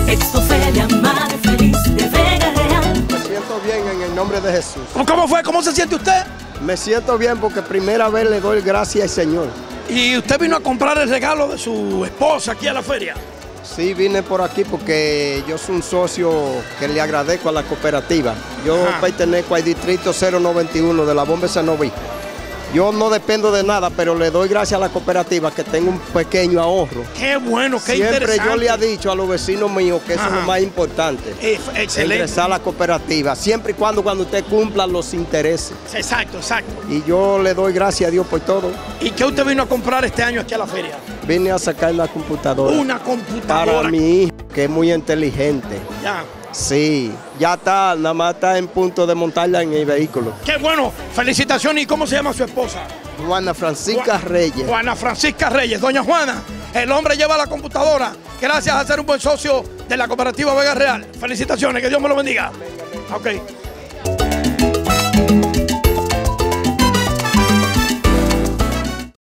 Expoferia Madre Feliz de Vega Real. Me siento bien en el nombre de Jesús. ¿Cómo fue? ¿Cómo se siente usted? Me siento bien porque primera vez le doy gracias al Señor. ¿Y usted vino a comprar el regalo de su esposa aquí a la feria? Sí, vine por aquí porque yo soy un socio que le agradezco a la cooperativa. Yo pertenezco al distrito 091 de la Bomba de Sanoví. Yo no dependo de nada, pero le doy gracias a la cooperativa que tengo un pequeño ahorro. Qué bueno, qué Siempre interesante. yo le he dicho a los vecinos míos que eso es lo más importante. Excelente. Ingresar a la cooperativa, siempre y cuando usted cumpla los intereses. Exacto, exacto. Y yo le doy gracias a Dios por todo. ¿Y qué usted vino a comprar este año aquí a la feria? Vine a sacar una computadora. Una computadora. Para mi hijo, que es muy inteligente. Ya. Sí, ya está, nada más está en punto de montarla en el vehículo. Qué bueno, felicitaciones. ¿Y cómo se llama su esposa? Juana Francisca Reyes. Juana Francisca Reyes. Doña Juana, el hombre lleva la computadora gracias a ser un buen socio de la cooperativa Vega Real. Felicitaciones, que Dios me lo bendiga. Ok.